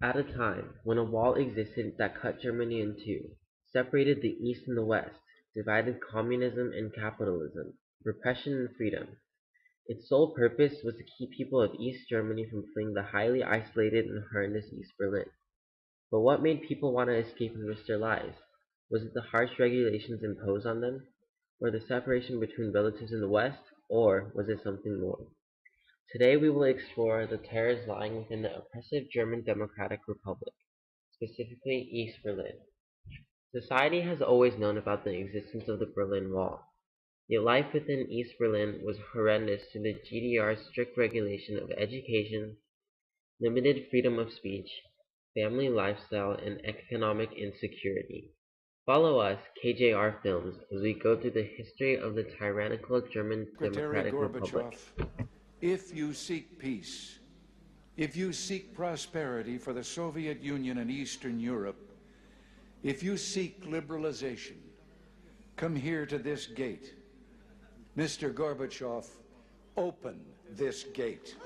At a time when a wall existed that cut Germany in two, separated the East and the West, divided communism and capitalism, repression and freedom, its sole purpose was to keep people of East Germany from fleeing the highly isolated and horrendous East Berlin. But what made people want to escape and risk their lives? Was it the harsh regulations imposed on them? Or the separation between relatives in the West? Or was it something more? Today we will explore the terrors lying within the oppressive German Democratic Republic, specifically East Berlin. Society has always known about the existence of the Berlin Wall, yet life within East Berlin was horrendous to the GDR's strict regulation of education, limited freedom of speech, family lifestyle, and economic insecurity. Follow us, KJR Films, as we go through the history of the tyrannical German Secretary Democratic Republic. Gorbachev, if you seek peace, if you seek prosperity for the Soviet Union and Eastern Europe, if you seek liberalization, come here to this gate. Mr. Gorbachev, open this gate.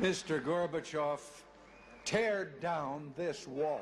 Mr. Gorbachev, tear down this wall.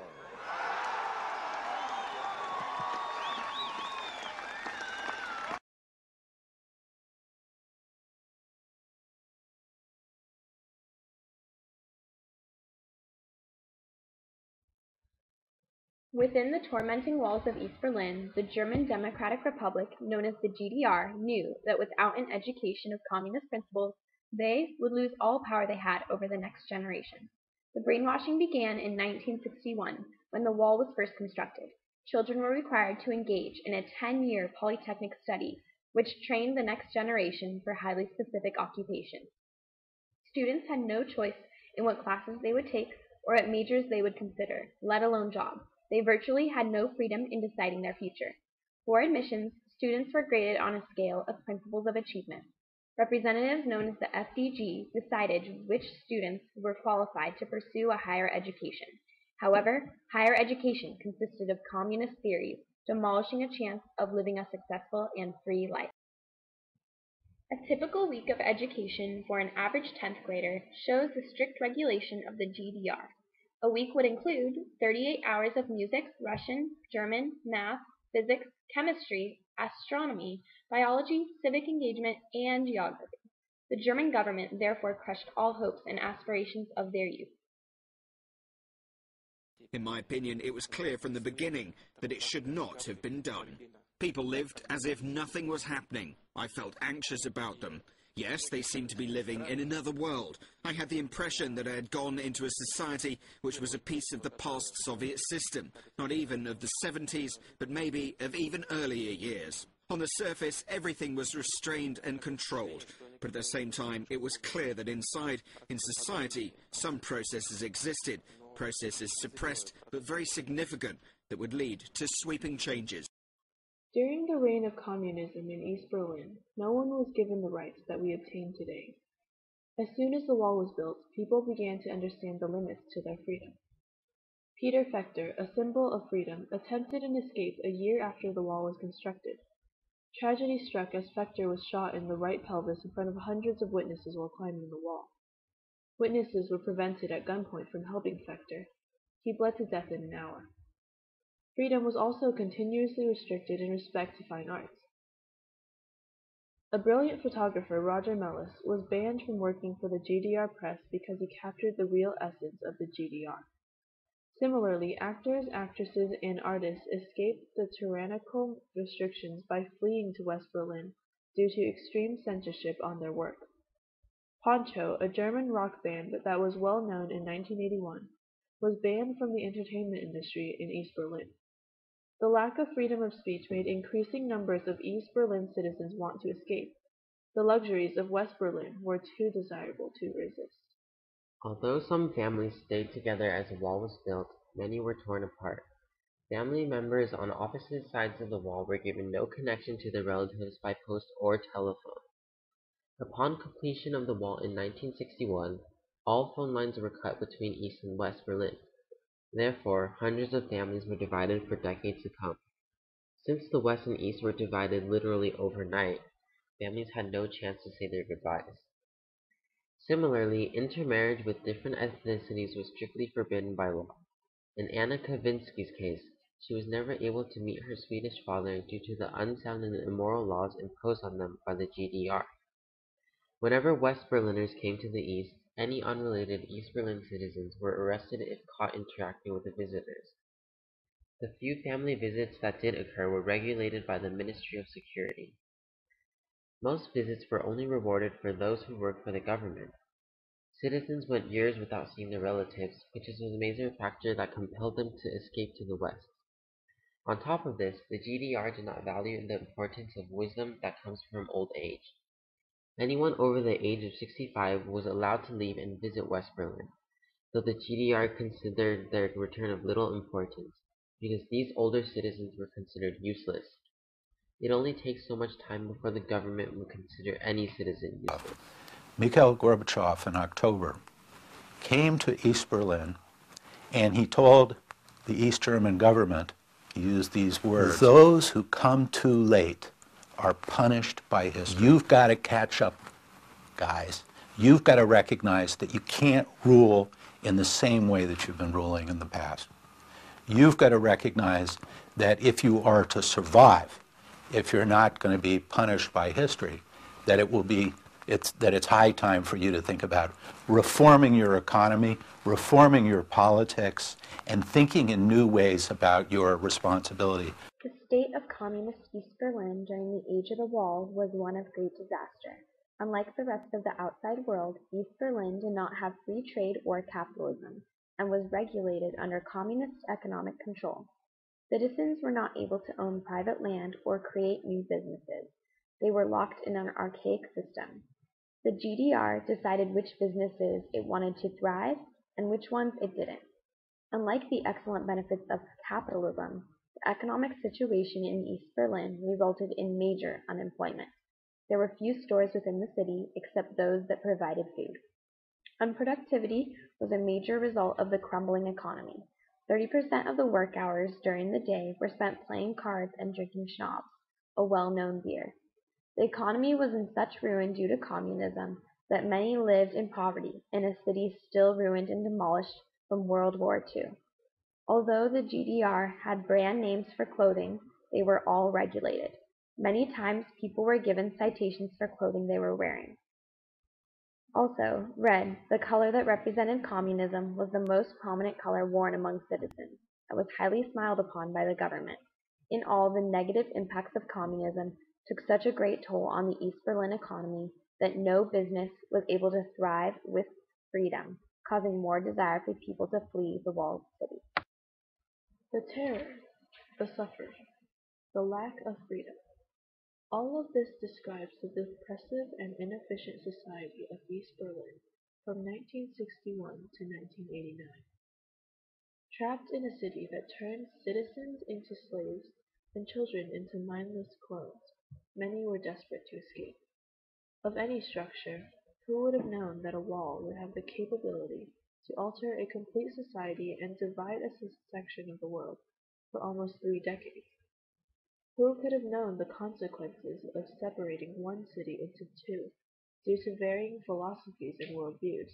Within the tormenting walls of East Berlin, the German Democratic Republic, known as the GDR, knew that without an education of communist principles, they would lose all power they had over the next generation. The brainwashing began in 1961, when the wall was first constructed. Children were required to engage in a 10-year polytechnic study, which trained the next generation for highly specific occupations. Students had no choice in what classes they would take or what majors they would consider, let alone jobs. They virtually had no freedom in deciding their future. For admissions, students were graded on a scale of principles of achievement. Representatives known as the FDG decided which students were qualified to pursue a higher education. However, higher education consisted of communist theories, demolishing a chance of living a successful and free life. A typical week of education for an average 10th grader shows the strict regulation of the GDR. A week would include 38 hours of music, Russian, German, math, physics, chemistry, astronomy, biology, civic engagement, and geography. The German government therefore crushed all hopes and aspirations of their youth. In my opinion, it was clear from the beginning that it should not have been done. People lived as if nothing was happening. I felt anxious about them. Yes, they seemed to be living in another world. I had the impression that I had gone into a society which was a piece of the past Soviet system, not even of the 70s, but maybe of even earlier years. On the surface, everything was restrained and controlled, but at the same time, it was clear that inside, in society, some processes existed, processes suppressed but very significant, that would lead to sweeping changes. During the reign of communism in East Berlin, no one was given the rights that we obtain today. As soon as the wall was built, people began to understand the limits to their freedom. Peter Fechter, a symbol of freedom, attempted an escape a year after the wall was constructed. Tragedy struck as Fechter was shot in the right pelvis in front of hundreds of witnesses while climbing the wall. Witnesses were prevented at gunpoint from helping Fechter. He bled to death in an hour. Freedom was also continuously restricted in respect to fine arts. A brilliant photographer, Roger Mellis, was banned from working for the GDR press because he captured the real essence of the GDR. Similarly, actors, actresses, and artists escaped the tyrannical restrictions by fleeing to West Berlin due to extreme censorship on their work. Poncho, a German rock band that was well known in 1981, was banned from the entertainment industry in East Berlin. The lack of freedom of speech made increasing numbers of East Berlin citizens want to escape. The luxuries of West Berlin were too desirable to resist. Although some families stayed together as the wall was built, many were torn apart. Family members on opposite sides of the wall were given no connection to their relatives by post or telephone. Upon completion of the wall in 1961, all phone lines were cut between East and West Berlin. Therefore, hundreds of families were divided for decades to come. Since the West and East were divided literally overnight, families had no chance to say their goodbyes. Similarly, intermarriage with different ethnicities was strictly forbidden by law. In Anna Kavinsky's case, she was never able to meet her Swedish father due to the unsound and immoral laws imposed on them by the GDR. Whenever West Berliners came to the East, any unrelated East Berlin citizens were arrested if caught interacting with the visitors. The few family visits that did occur were regulated by the Ministry of Security. Most visits were only rewarded for those who worked for the government. Citizens went years without seeing their relatives, which is a major factor that compelled them to escape to the West. On top of this, the GDR did not value the importance of wisdom that comes from old age. Anyone over the age of 65 was allowed to leave and visit West Berlin, though the GDR considered their return of little importance, because these older citizens were considered useless. It only takes so much time before the government would consider any citizen useless. Mikhail Gorbachev in October came to East Berlin and he told the East German government, he used these words, "Those who come too late are punished by history. You've got to catch up, guys. You've got to recognize that you can't rule in the same way that you've been ruling in the past. You've got to recognize that if you are to survive, if you're not going to be punished by history, that it's high time for you to think about reforming your economy, reforming your politics, and thinking in new ways about your responsibility." The state of communist East Berlin during the Age of the Wall was one of great disaster. Unlike the rest of the outside world, East Berlin did not have free trade or capitalism, and was regulated under communist economic control. Citizens were not able to own private land or create new businesses. They were locked in an archaic system. The GDR decided which businesses it wanted to thrive and which ones it didn't. Unlike the excellent benefits of capitalism, the economic situation in East Berlin resulted in major unemployment. There were few stores within the city except those that provided food. Unproductivity was a major result of the crumbling economy. 30% of the work hours during the day were spent playing cards and drinking schnapps, a well-known beer. The economy was in such ruin due to communism that many lived in poverty in a city still ruined and demolished from World War II. Although the GDR had brand names for clothing, they were all regulated. Many times people were given citations for clothing they were wearing. Also, red, the color that represented communism, was the most prominent color worn among citizens, and was highly smiled upon by the government. In all, the negative impacts of communism took such a great toll on the East Berlin economy that no business was able to thrive with freedom, causing more desire for people to flee the walled city. The terror, the suffering, the lack of freedom. All of this describes the depressive and inefficient society of East Berlin from 1961 to 1989. Trapped in a city that turned citizens into slaves and children into mindless clones, many were desperate to escape. Of any structure, who would have known that a wall would have the capability to alter a complete society and divide a section of the world for almost 3 decades? Who could have known the consequences of separating one city into two, due to varying philosophies and worldviews?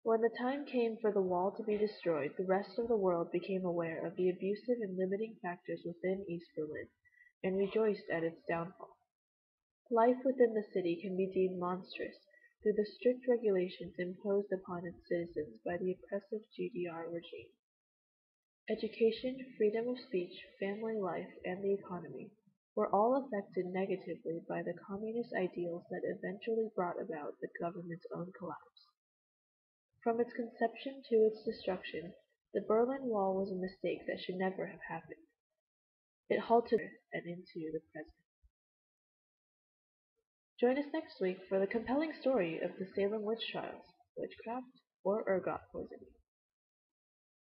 When the time came for the wall to be destroyed, the rest of the world became aware of the abusive and limiting factors within East Berlin, and rejoiced at its downfall. Life within the city can be deemed monstrous through the strict regulations imposed upon its citizens by the oppressive GDR regime. Education, freedom of speech, family life, and the economy were all affected negatively by the communist ideals that eventually brought about the government's own collapse. From its conception to its destruction, the Berlin Wall was a mistake that should never have happened. It halted and into the present. Join us next week for the compelling story of the Salem witch trials, witchcraft, or ergot poisoning.